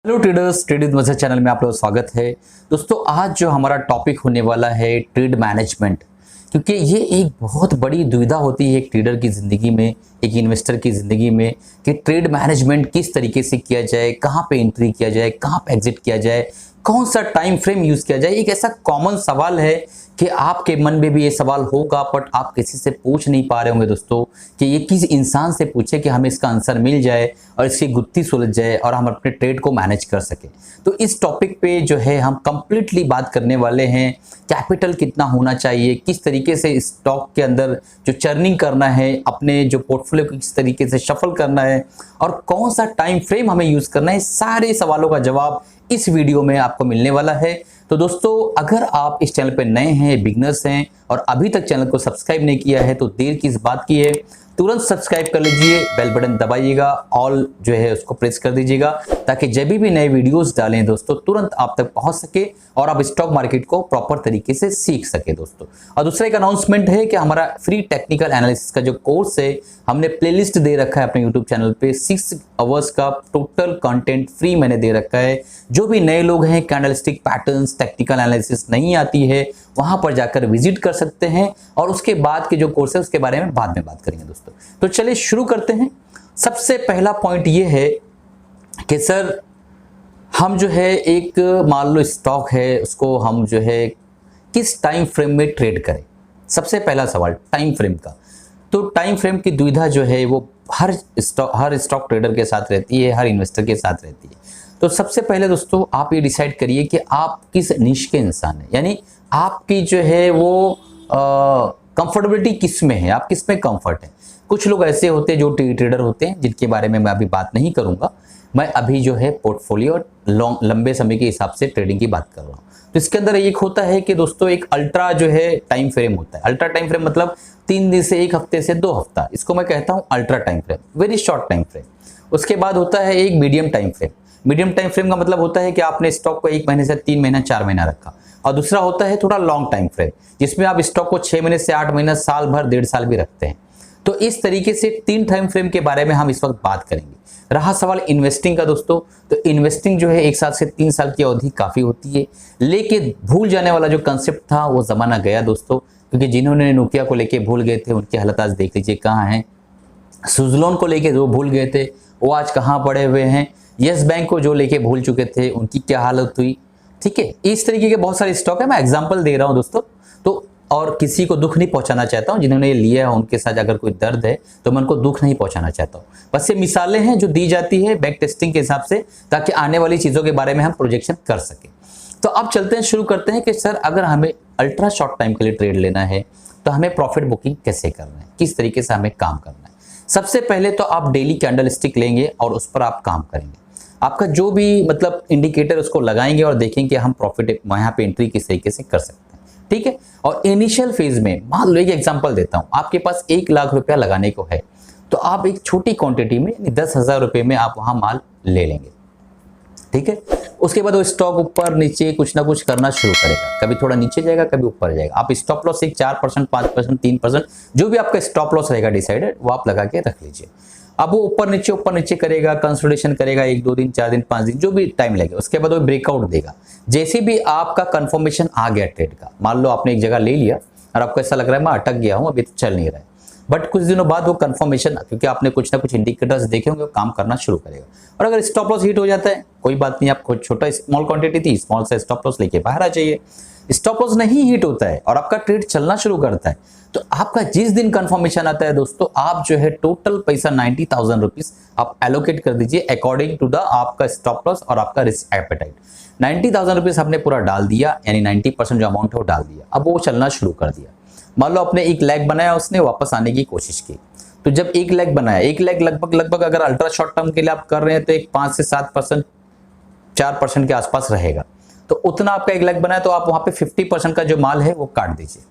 Hello traders, trade with मजर channel में आप लोगों का स्वागत है। दोस्तों, आज जो हमारा टॉपिक होने वाला है ट्रेड मैनेजमेंट, क्योंकि ये एक बहुत बड़ी दुविधा होती है एक ट्रेडर की ज़िंदगी में, एक इन्वेस्टर की ज़िंदगी में कि ट्रेड मैनेजमेंट किस तरीके से किया जाए, कहाँ पे एंट्री किया जाए, कहाँ पे एग्जिट किया जाए, कौन सा टाइम फ्रेम यूज़ किया जाए। एक ऐसा कॉमन सवाल है कि आपके मन में भी ये सवाल होगा, बट आप किसी से पूछ नहीं पा रहे होंगे दोस्तों कि ये किस इंसान से पूछे कि हमें इसका आंसर मिल जाए और इसकी गुत्थी सुलझ जाए और हम अपने ट्रेड को मैनेज कर सकें। तो इस टॉपिक पे जो है हम कंप्लीटली बात करने वाले हैं। कैपिटल कितना होना चाहिए, किस तरीके से स्टॉक के अंदर जो चर्निंग करना है, अपने जो पोर्टफोलियो को किस तरीके से शफल करना है और कौन सा टाइम फ्रेम हमें यूज़ करना है, सारे सवालों का जवाब इस वीडियो में आपको मिलने वाला है। तो दोस्तों, अगर आप इस चैनल पे नए हैं, बिगनर्स हैं और अभी तक चैनल को सब्सक्राइब नहीं किया है तो देर किस बात की है, तुरंत सब्सक्राइब कर लीजिए, बेल बटन दबाइएगा, ऑल जो है उसको प्रेस कर दीजिएगा ताकि जब भी नए वीडियोस डालें दोस्तों तुरंत आप तक पहुंच सके और आप स्टॉक मार्केट को प्रॉपर तरीके से सीख सके दोस्तों। और दूसरा एक अनाउंसमेंट है कि हमारा फ्री टेक्निकल एनालिसिस का जो कोर्स है, हमने प्लेलिस्ट दे रखा है अपने यूट्यूब चैनल पे। 6 आवर्स का टोटल कंटेंट फ्री मैंने दे रखा है। जो भी नए लोग हैं, कैंडलस्टिक पैटर्न्स, टेक्निकल एनालिसिस नहीं आती है, वहां पर जाकर विजिट कर सकते हैं और उसके बाद के जो कोर्स है उसके बारे में बाद में बात करेंगे दोस्तों। तो चलिए शुरू करते हैं। सबसे पहला पॉइंट ये है कि सर, हम जो है एक मान लो स्टॉक है, उसको हम जो है किस टाइम फ्रेम में ट्रेड करें। सबसे पहला सवाल टाइम फ्रेम का। तो टाइम फ्रेम की दुविधा जो है वो हर स्टॉक ट्रेडर के साथ रहती है, हर इन्वेस्टर के साथ रहती है। तो सबसे पहले दोस्तों आप ये डिसाइड करिए कि आप किस निश के इंसान हैं, यानी आपकी जो है वो कंफर्टेबिलिटी किस में है, आप किस में कंफर्ट है। कुछ लोग ऐसे होते हैं जो ट्रेडर होते हैं जिनके बारे में मैं अभी बात नहीं करूंगा। मैं अभी जो है पोर्टफोलियो और लंबे समय के हिसाब से ट्रेडिंग की बात कर रहा हूँ। तो इसके अंदर एक होता है कि दोस्तों एक अल्ट्रा जो है टाइम फ्रेम होता है। अल्ट्रा टाइम फ्रेम मतलब 3 दिन से 1 हफ्ते से 2 हफ्ता, इसको मैं कहता हूँ ultra time frame, very short time frame. उसके बाद होता है एक medium time frame. Medium time frame का मतलब होता है कि आपने स्टॉक को 1 महीने से 3 महीना 4 महीना रखा। और दूसरा होता है थोड़ा लॉन्ग टाइम फ्रेम, जिसमें आप स्टॉक को 6 महीने से 8 महीना, साल भर, 1.5 साल भी रखते हैं। तो इस तरीके से 3 टाइम फ्रेम के बारे में हम इस वक्त बात करेंगे। रहा सवाल इन्वेस्टिंग का दोस्तों, तो इन्वेस्टिंग जो है 1 साल से 3 साल की अवधि काफ़ी होती है। लेकिन भूल जाने वाला जो कंसेप्ट था वो ज़माना गया दोस्तों, क्योंकि जिन्होंने नोकिया को लेके भूल गए थे उनकी हालत आज देख लीजिए कहाँ हैं। सुजलोन को लेके जो भूल गए थे वो आज कहाँ पड़े हुए हैं। यस बैंक को जो लेके भूल चुके थे उनकी क्या हालत हुई। ठीक है, इस तरीके के बहुत सारे स्टॉक है, मैं एग्जांपल दे रहा हूं दोस्तों। तो और किसी को दुख नहीं पहुंचाना चाहता हूं, जिन्होंने ये लिया है उनके साथ अगर कोई दर्द है तो मैं उनको दुख नहीं पहुंचाना चाहता हूं। बस ये मिसालें हैं जो दी जाती है बैक टेस्टिंग के हिसाब से, ताकि आने वाली चीज़ों के बारे में हम प्रोजेक्शन कर सकें। तो अब चलते हैं, शुरू करते हैं कि सर अगर हमें अल्ट्रा शॉर्ट टाइम के लिए ट्रेड लेना है तो हमें प्रॉफिट बुकिंग कैसे करना है, किस तरीके से हमें काम करना है। सबसे पहले तो आप डेली कैंडल स्टिक लेंगे और उस पर आप काम करेंगे। आपका जो भी मतलब इंडिकेटर उसको लगाएंगे और देखेंगे कि हम प्रॉफिट यहाँ पे एंट्री किस तरीके से कर सकते हैं। ठीक है, और इनिशियल फेज में मान लो एक एग्जांपल देता हूँ, आपके पास 1 लाख रुपया लगाने को है तो आप एक छोटी क्वांटिटी में 10,000 रुपये में आप वहाँ माल ले लेंगे। ठीक है, उसके बाद वो स्टॉक ऊपर नीचे कुछ ना कुछ करना शुरू करेगा, कभी थोड़ा नीचे जाएगा, कभी ऊपर जाएगा। आप स्टॉप लॉस एक 4%, 5%, 3%, जो भी आपका स्टॉप लॉस रहेगा डिसाइडेड, वो आप लगा के रख लीजिए। अब वो ऊपर नीचे करेगा, कंसोलिडेशन करेगा 1, 2 दिन, 4 दिन, 5 दिन, जो भी टाइम लगेगा। उसके बाद वो ब्रेकआउट देगा। जैसे भी आपका कंफर्मेशन आ गया ट्रेड का, मान लो आपने एक जगह ले लिया और आपको ऐसा लग रहा है मैं अटक गया हूँ, अभी तो चल नहीं रहा है, बट कुछ दिनों बाद वो कंफर्मेशन, क्योंकि आपने कुछ ना कुछ इंडिकेटर्स देखे होंगे, वो काम करना शुरू करेगा। और अगर स्टॉप लॉस हिट हो जाता है, कोई बात नहीं, आपको छोटा स्मॉल क्वांटिटी थी, स्मॉल से स्टॉप लॉस लेके बाहर आ जाइए। स्टॉप लॉस नहीं हिट होता है और आपका ट्रेड चलना शुरू करता है, तो आपका जिस दिन कंफर्मेशन आता है दोस्तों, आप जो है टोटल पैसा 90,000 रुपीज आप एलोकेट कर दीजिए अकॉर्डिंग टू द आपका स्टॉप लॉस और आपका रिस्क एपेटाइट। 90,000 रुपीज आपने पूरा डाल दिया, यानी 90% जो अमाउंट है वो डाल दिया। अब वो चलना शुरू कर दिया। मान लो आपने 1 लाख बनाया, उसने वापस आने की कोशिश की। तो जब 1 लाख बनाया, 1 लाख लगभग अगर अल्ट्रा शॉर्ट टर्म के लिए आप कर रहे हैं तो एक 5 से 7%, 4% के आसपास रहेगा। तो उतना आपका 1 लाख बनाया तो आप वहां पे 50% का जो माल है वो काट दीजिए।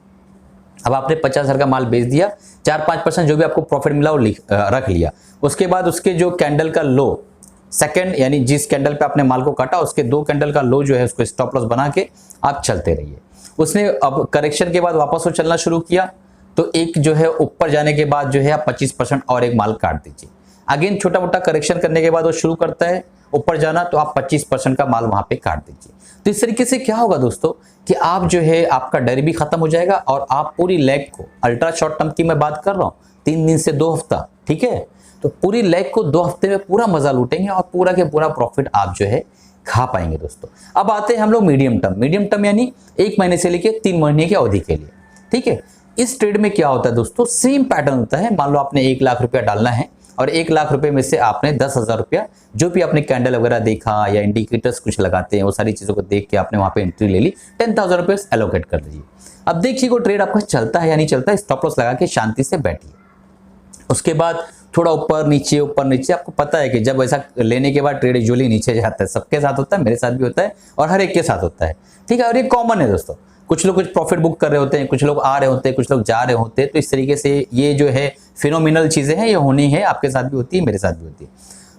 अब आपने 50,000 का माल बेच दिया, 4-5% जो भी आपको प्रॉफिट मिला वो रख लिया। उसके बाद उसके जो कैंडल का लो सेकंड, यानी जिस कैंडल पे आपने माल को काटा उसके 2 कैंडल का लो जो है उसको स्टॉप लॉस बना के आप चलते रहिए। उसने अब करेक्शन के बाद वापस वो चलना शुरू किया, तो एक जो है ऊपर जाने के बाद जो है आप 25% और एक माल काट दीजिए। अगेन छोटा मोटा करेक्शन करने के बाद वो शुरू करता है ऊपर जाना, तो आप 25% का माल वहां पे काट दीजिए। तो इस तरीके से क्या होगा दोस्तों कि आप जो है आपका डर भी खत्म हो जाएगा और आप पूरी लेग को, अल्ट्रा शॉर्ट टर्म की मैं बात कर रहा हूँ, 3 दिन से 2 हफ्ता, ठीक है, तो पूरी लेग को 2 हफ्ते में पूरा मजा लूटेंगे और पूरा के पूरा प्रॉफिट आप जो है खा पाएंगे दोस्तों। अब आते हैं हम लोग मीडियम टर्म। मीडियम टर्म यानी 1 महीने से लेकर 3 महीने की अवधि के लिए, ठीक है। इस ट्रेड में क्या होता है दोस्तों, सेम पैटर्न होता है। मान लो आपने 1 लाख रुपया डालना है और 1 लाख रुपए में से आपने 10,000 रुपया, जो भी आपने कैंडल वगैरह देखा या इंडिकेटर्स कुछ लगाते हैं वो सारी चीजों को देख के आपने वहां पे एंट्री ले ली, 10,000 रुपये एलोकेट कर लीजिए। अब देखिए वो ट्रेड आपका चलता है या नहीं चलता है, स्टॉप लॉस लगा के शांति से बैठिए। उसके बाद थोड़ा ऊपर नीचे, आपको पता है कि जब ऐसा लेने के बाद ट्रेड यूजुअली नीचे जाता है, सबके साथ होता है, मेरे साथ भी होता है और हर एक के साथ होता है, ठीक है। और ये कॉमन है दोस्तों, कुछ लोग कुछ प्रॉफिट बुक कर रहे होते हैं, कुछ लोग आ रहे होते हैं, कुछ लोग जा रहे होते हैं। तो इस तरीके से ये जो है फिनोमिनल चीजें हैं, ये होनी है, आपके साथ भी होती है, मेरे साथ भी होती है।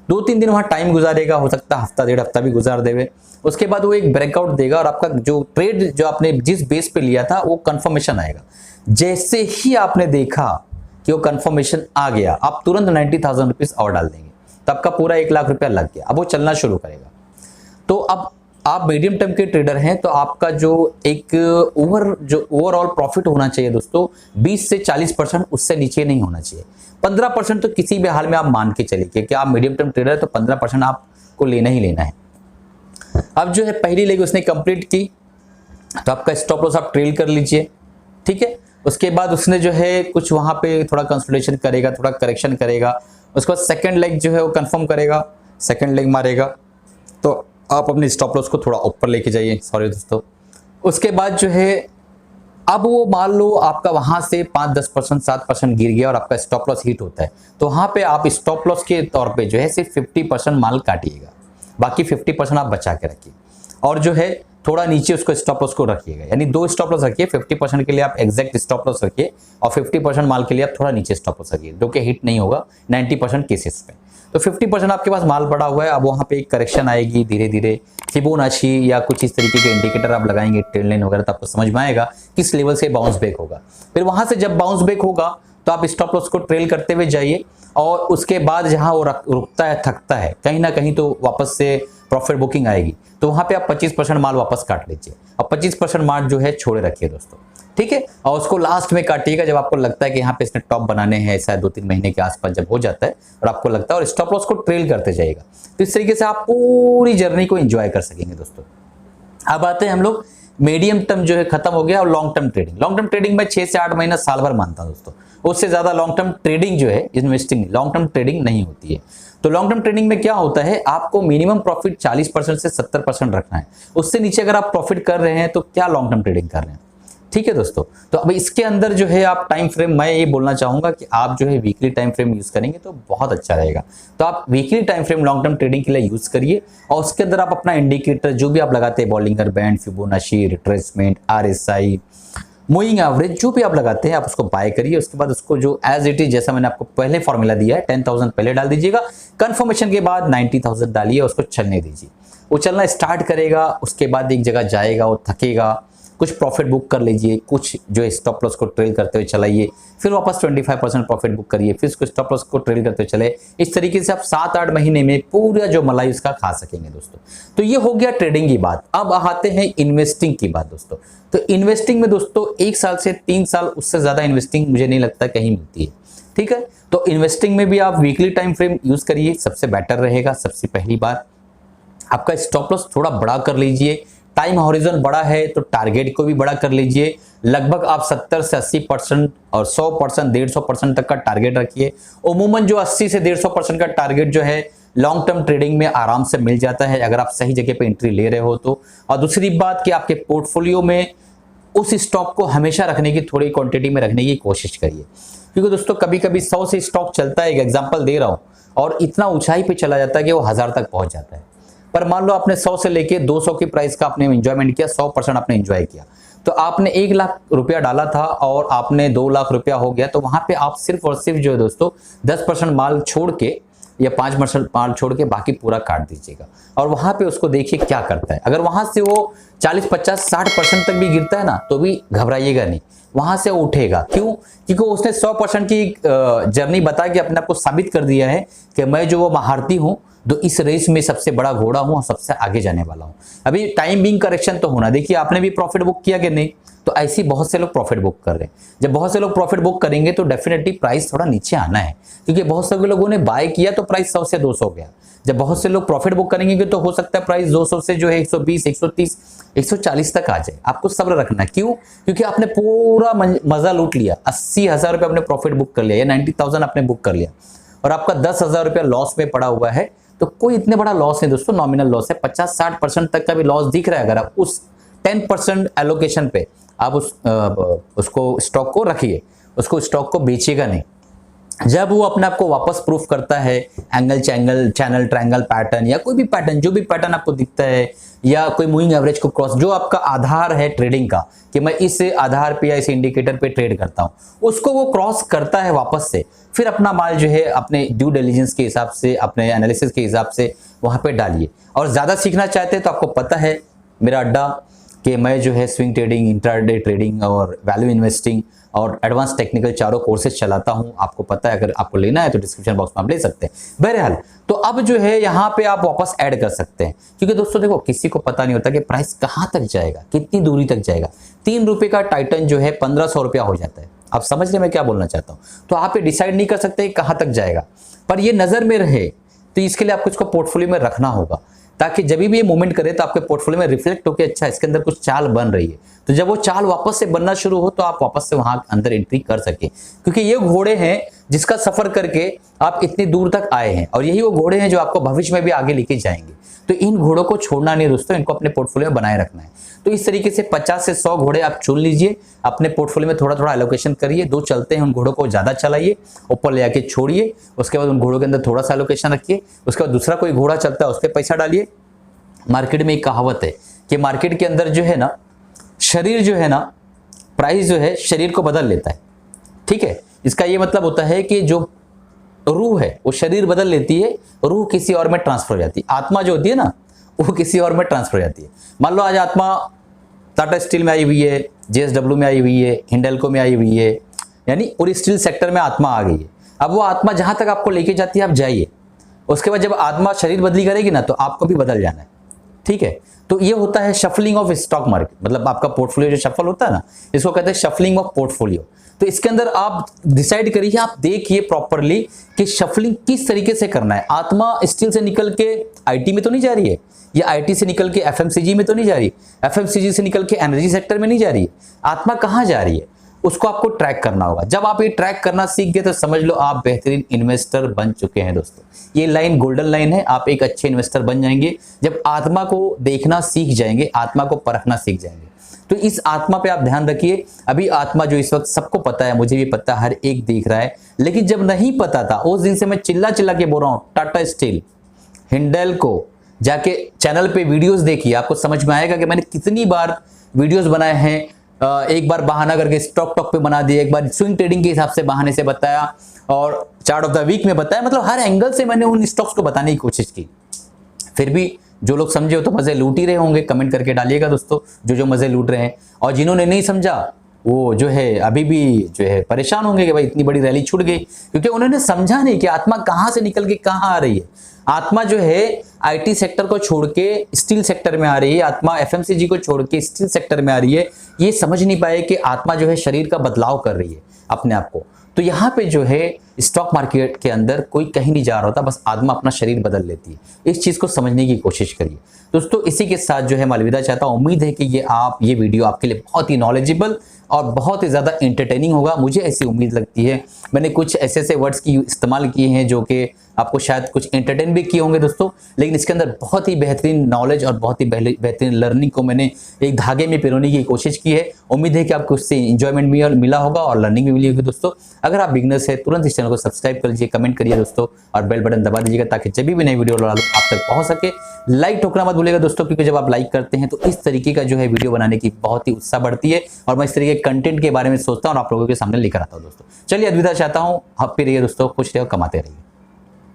2-3 दिन वहां टाइम गुजारेगा, हो सकता है हफ्ता 1.5 हफ्ता भी गुजार देवे। उसके बाद वो एक ब्रेकआउट देगा और आपका जो ट्रेड जो आपने जिस बेस पे लिया था वो कंफर्मेशन आएगा। जैसे ही आपने देखा कि वो कंफर्मेशन आ गया, आप तुरंत 90,000 रुपीज और डाल देंगे, तो आपका पूरा 1 लाख रुपया लग गया। अब वो चलना शुरू करेगा। तो अब आप मीडियम टर्म के ट्रेडर हैं तो आपका जो एक ओवरऑल प्रॉफिट होना चाहिए दोस्तों 20 से 40%, उससे नीचे नहीं होना चाहिए। 15% तो किसी भी हाल में आप मान के चलिए कि आप मीडियम टर्म ट्रेडर है तो 15% आपको लेना ही लेना है। अब जो है पहली लेग उसने कंप्लीट की तो आपका स्टॉप लॉस आप ट्रेल कर लीजिए, ठीक है। उसके बाद उसने जो है कुछ वहां पे थोड़ा कंसोलिडेशन करेगा, थोड़ा करेक्शन करेगा। उसके बाद सेकंड लेग जो है वो कंफर्म करेगा, सेकंड लेग मारेगा, तो आप अपने स्टॉप लॉस को थोड़ा ऊपर लेके जाइए, सॉरी दोस्तों। उसके बाद जो है अब वो मान लो आपका वहां से 5-10% 7% गिर गया और आपका स्टॉप लॉस हिट होता है, तो वहां पे आप स्टॉप लॉस के तौर पे जो है सिर्फ 50% माल काटिएगा, बाकी 50% आप बचा के रखिए और जो है थोड़ा नीचे उसको स्टॉप लॉस को रखिएगा। यानी 2 स्टॉप लॉस रखिए, 50% के लिए आप एग्जैक्ट स्टॉप लॉस रखिए और 50% माल के लिए आप थोड़ा नीचे स्टॉप लॉस रखिए, जो कि हिट नहीं होगा 90% केसेस में। तो 50% आपके पास माल पड़ा हुआ है। अब वहां पे एक करेक्शन आएगी धीरे धीरे, फिबोनाची या कुछ इस तरीके के इंडिकेटर आप लगाएंगे, ट्रेंड लाइन वगैरह, तो आपको समझ में आएगा किस लेवल से बाउंस बैक होगा। फिर वहां से जब बाउंस बैक होगा तो आप स्टॉप लॉस को ट्रेल करते हुए जाइए और उसके बाद जहां वो रुकता है, थकता है कहीं ना कहीं, तो वापस से प्रॉफिट बुकिंग आएगी, तो वहां पे आप 25% माल वापस काट लीजिए और 25% माल जो है छोड़े रखिए दोस्तों, ठीक है। और उसको लास्ट में काटिएगा जब आपको लगता है कि यहाँ पे इसने टॉप बनाने हैं, शायद 2-3 महीने के आसपास जब हो जाता है और आपको लगता है, और स्टॉप लॉस को ट्रेल करते जाइएगा। तो इस तरीके से आप पूरी जर्नी को एंजॉय कर सकेंगे दोस्तों। अब आते हैं हम लोग मीडियम टर्म जो है खत्म हो गया और long term trading. Long term trading में 6 से 8 महीना साल भर मानता हूं दोस्तों, उससे ज्यादा लॉन्ग टर्म ट्रेडिंग जो है इन्वेस्टिंग लॉन्ग टर्म ट्रेडिंग नहीं होती है। तो लॉन्ग टर्म ट्रेडिंग में क्या होता है, आपको मिनिमम प्रॉफिट 40% से 70% रखना है। उससे नीचे अगर आप प्रॉफिट कर रहे हैं तो क्या लॉन्ग टर्म ट्रेडिंग कर रहे हैं, ठीक है दोस्तों। तो अब इसके अंदर जो है आप टाइम फ्रेम, मैं ये बोलना चाहूंगा कि आप जो है वीकली टाइम फ्रेम यूज करेंगे तो बहुत अच्छा रहेगा। तो आप weekly time frame long term trading के लिए यूज करिए और उसके अंदर आप अपना इंडिकेटर जो भी आप लगाते हैं, Bollinger band, Fibonacci, retracement, RSI, moving average, जो भी आप लगाते हैं आप उसको बाय करिए। उसके बाद उसको जो एज इट इज, जैसा मैंने आपको पहले फॉर्मूला दिया है, 10,000 पहले डाल दीजिएगा, कंफर्मेशन के बाद 90,000 डालिए, उसको चलने दीजिए। वो चलना स्टार्ट करेगा, उसके बाद एक जगह जाएगा और थकेगा, कुछ प्रॉफिट बुक कर लीजिए, कुछ जो है स्टॉप लॉस को ट्रेल करते हुए चलाइए, फिर वापस 25% प्रॉफिट बुक करिए, फिर उसको स्टॉप लॉस को ट्रेल करते हुए चले। इस तरीके से आप 7-8 महीने में पूरा जो मलाई उसका खा सकेंगे दोस्तों। तो ये हो गया ट्रेडिंग की बात। अब आते हैं इन्वेस्टिंग की बात दोस्तों। तो इन्वेस्टिंग में दोस्तों 1 साल से 3 साल, उससे ज्यादा इन्वेस्टिंग मुझे नहीं लगता कहीं मिलती है, ठीक है। तो इन्वेस्टिंग में भी आप वीकली टाइम फ्रेम यूज करिए, सबसे बेटर रहेगा। सबसे पहली बार आपका स्टॉप लॉस थोड़ा बड़ा कर लीजिए, टाइम हॉरिजन बड़ा है तो टारगेट को भी बड़ा कर लीजिए। लगभग आप 70 से 80% और 100%, 150% तक का टारगेट रखिए। उमूमन जो 80 से 150% का टारगेट जो है लॉन्ग टर्म ट्रेडिंग में आराम से मिल जाता है, अगर आप सही जगह पे एंट्री ले रहे हो तो। और दूसरी बात कि आपके पोर्टफोलियो में उस स्टॉक को हमेशा रखने की, थोड़ी क्वांटिटी में रखने की कोशिश करिए, क्योंकि दोस्तों कभी कभी 100 से स्टॉक चलता है, एक एग्जांपल दे रहा हूं, और इतना ऊंचाई पे चला जाता है कि वो 1000 तक पहुंच जाता है। पर मान लो आपने 100 से लेके 200 की प्राइस का आपने एंजॉयमेंट किया, 100% आपने एंजॉय किया, तो आपने 1 लाख रुपया डाला था और आपने 2 लाख रुपया हो गया, तो वहां पे आप सिर्फ और सिर्फ जो है दोस्तों 10% माल छोड़ के या 5% माल छोड़ के बाकी पूरा काट दीजिएगा और वहां पे उसको देखिए क्या करता है। अगर वहां से वो 40, 50, 60% तक भी गिरता है ना, तो भी घबराइएगा नहीं, वहां से वो उठेगा। क्यों? क्योंकि उसने 100% की जर्नी बता के अपने आप को साबित कर दिया है कि मैं जो वो महारथी हूं, तो इस रेस में सबसे बड़ा घोड़ा हूं और सबसे आगे जाने वाला हूं। अभी टाइम बिंग करेक्शन तो होना, देखिए आपने भी प्रॉफिट बुक किया कि नहीं, तो ऐसी बहुत से लोग प्रॉफिट बुक कर रहे हैं। जब बहुत से लोग प्रॉफिट बुक करेंगे तो डेफिनेटली प्राइस थोड़ा नीचे आना है, क्योंकि बहुत से लोगों ने बाय किया तो प्राइस 100 से 200 गया। जब बहुत से लोग प्रॉफिट बुक करेंगे तो हो सकता है प्राइस 200 से जो है 120, 130, 140 तक आ जाए। आपको सब्र रखना है। क्यों? क्योंकि आपने पूरा मजा लूट लिया। 80,000 रुपये आपने प्रॉफिट बुक कर लिया या 90,000 आपने बुक कर लिया और आपका 10,000 रुपया लॉस में पड़ा हुआ है, तो कोई इतने बड़ा लॉस नहीं दोस्तों, नॉमिनल लॉस है। 50-60% तक का भी लॉस दिख रहा है। अगर आप उस 10% एलोकेशन पे आप उसको स्टॉक को रखिए, उसको स्टॉक को बेचिएगा नहीं। जब वो अपने आप को वापस प्रूफ करता है, एंगल चैनल ट्रायंगल पैटर्न या कोई भी पैटर्न, जो भी पैटर्न आपको दिखता है, या कोई मूविंग एवरेज को क्रॉस, जो आपका आधार है ट्रेडिंग का कि मैं इस आधार पे या इस इंडिकेटर पे ट्रेड करता हूं, उसको वो क्रॉस करता है वापस से, फिर अपना माल जो है अपने ड्यू डिलिजेंस के हिसाब से, अपने एनालिसिस के हिसाब से वहां पे डालिए। और ज्यादा सीखना चाहते हैं तो आपको पता है मेरा अड्डा कि मैं जो है स्विंग ट्रेडिंग, इंट्राडे ट्रेडिंग और वैल्यू इन्वेस्टिंग और एडवांस टेक्निकल चारों कोर्सेज चलाता हूं। आपको पता है, अगर आपको लेना है तो डिस्क्रिप्शन बॉक्स में आप ले सकते हैं। बहरहाल, तो अब जो है यहाँ पे आप वापस ऐड कर सकते हैं, क्योंकि दोस्तों देखो किसी को पता नहीं होता कि प्राइस कहां तक जाएगा, कितनी दूरी तक जाएगा। 3 रुपए का टाइटन जो है 1500 रुपया हो जाता है। आप समझ रहे मैं क्या बोलना चाहता हूं? तो आप ये डिसाइड नहीं कर सकते कहां तक जाएगा, पर ये नजर में रहे, तो इसके लिए आपको इसको पोर्टफोलियो में रखना होगा, ताकि जब भी ये मूवमेंट करे तो आपके पोर्टफोलियो में रिफ्लेक्ट होकर अच्छा इसके अंदर कुछ चाल बन रही है, तो जब वो चाल वापस से बनना शुरू हो तो आप वापस से वहां अंदर एंट्री कर सके। क्योंकि ये घोड़े हैं जिसका सफर करके आप इतनी दूर तक आए हैं, और यही वो घोड़े हैं जो आपको भविष्य में भी आगे लेके जाएंगे। तो इन घोड़ों को छोड़ना नहीं दोस्तों, इनको अपने पोर्टफोलियो में बनाए रखना है। तो इस तरीके से 50 से 100 घोड़े आप चुन लीजिए, अपने पोर्टफोलियो में थोड़ा थोड़ा एलोकेशन करिए। 2 चलते हैं, उन घोड़ों को ज्यादा चलाइए, ऊपर ले आके छोड़िए, उसके बाद उन घोड़ों के अंदर थोड़ा सा एलोकेशन रखिए, उसके बाद दूसरा कोई घोड़ा चलता है उस पर पैसा डालिए। मार्केट में एक कहावत है कि मार्केट के अंदर जो है ना, शरीर जो है ना, प्राइस जो है शरीर को बदल लेता है। ठीक है, इसका ये मतलब होता है कि जो रूह है वो शरीर बदल लेती है, रूह किसी और में ट्रांसफर हो जाती है। आत्मा जो होती है ना, वो किसी और में ट्रांसफर हो जाती है। मान लो आज आत्मा टाटा स्टील में आई हुई है, JSW में आई हुई है, हिंडल्को में आई हुई है, यानी पूरी स्टील सेक्टर में आत्मा आ गई है। अब वो आत्मा जहां तक आपको लेके जाती है आप जाइए, उसके बाद जब आत्मा शरीर बदली करेगी ना, तो आपको भी बदल जाना है। ठीक है, तो ये होता है शफलिंग ऑफ स्टॉक मार्केट, मतलब आपका पोर्टफोलियो जो शफल होता है ना, इसको कहते हैं शफलिंग ऑफ पोर्टफोलियो। तो इसके अंदर आप डिसाइड करिए, आप देखिए प्रॉपरली कि शफलिंग किस तरीके से करना है। आत्मा स्टील से निकल के आईटी में तो नहीं जा रही है, या आईटी से निकल के एफएमसीजी में तो नहीं जा रही, एफएमसीजी से निकल के एनर्जी सेक्टर में नहीं जा रही है। आत्मा कहां जा रही है, उसको आपको ट्रैक करना होगा। जब आप ये ट्रैक करना सीख गए तो समझ लो आप बेहतरीन इन्वेस्टर बन चुके हैं दोस्तों। ये लाइन गोल्डन लाइन है, आप एक अच्छे इन्वेस्टर बन जाएंगे जब आत्मा को देखना सीख जाएंगे, आत्मा को परखना सीख जाएंगे। तो इस आत्मा पे आप ध्यान रखिए। अभी आत्मा जो इस वक्त सबको पता है, मुझे भी पता है, हर एक देख रहा है, लेकिन जब नहीं पता था उस दिन से मैं चिल्ला चिल्ला के बोल रहा हूं, टाटा स्टील, हिंडल्को जाके चैनल पे वीडियोस देखिए, आपको समझ में आएगा कि मैंने कितनी बार वीडियोस बनाए हैं। एक बार बहाना करके स्टॉक टॉक पे बना दिया, एक बार स्विंग ट्रेडिंग के हिसाब से बहाने से बताया, और चार्ट ऑफ द वीक में बताया। मतलब हर एंगल से मैंने उन स्टॉक्स को बताने की कोशिश की। फिर भी जो लोग समझे हो तो मजे लूट ही रहे होंगे, कमेंट करके डालिएगा दोस्तों जो मजे लूट रहे हैं। और जिन्होंने नहीं समझा वो जो है अभी भी जो है परेशान होंगे कि भाई इतनी बड़ी रैली छूट गई, क्योंकि उन्होंने समझा नहीं कि आत्मा कहां से निकल के कहां आ रही है। आत्मा जो है आईटी सेक्टर को छोड़ के स्टील सेक्टर में आ रही है, आत्मा एफएमसीजी को छोड़ के स्टील सेक्टर में आ रही है। ये समझ नहीं पाए कि आत्मा जो है शरीर का बदलाव कर रही है अपने आप को। तो यहाँ पे जो है स्टॉक मार्केट के अंदर कोई कहीं नहीं जा रहा होता, बस आत्मा अपना शरीर बदल लेती है। इस चीज को समझने की कोशिश करिए दोस्तों। इसी के साथ जो है मैं अलविदा चाहता हूँ। उम्मीद है कि ये वीडियो आपके लिए बहुत ही नॉलेजेबल और बहुत ही ज्यादा एंटरटेनिंग होगा, मुझे ऐसी उम्मीद लगती है। मैंने कुछ ऐसे वर्ड्स की इस्तेमाल किए हैं जो कि आपको शायद कुछ एंटरटेन भी किए होंगे दोस्तों, लेकिन इसके अंदर बहुत ही बेहतरीन नॉलेज और बहुत ही बेहतरीन लर्निंग को मैंने एक धागे में पिरोने की कोशिश की है। उम्मीद है कि आपको उससे इंजॉयमेंट भी मिला होगा और लर्निंग भी मिली होगी दोस्तों। अगर आप बिगनर्स है तुरंत इस चैनल को सब्सक्राइब कर लीजिए, कमेंट करिए दोस्तों, और बेल बटन दबा दीजिएगा ताकि जब भी नई वीडियो डालूं आप तक पहुंच सके। लाइक ठोकना मत भूलिएगा दोस्तों, क्योंकि जब आप लाइक करते हैं तो इस तरीके का जो है वीडियो बनाने की बहुत ही उत्साह बढ़ती है, और मैं इस तरीके के कंटेंट के बारे में सोचता हूँ और आप लोगों के सामने लेकर आता हूँ दोस्तों। चलिए अलविदा चाहता हूँ, हैप्पी रहिए दोस्तों, खुश रहिए और कमाते रहिए।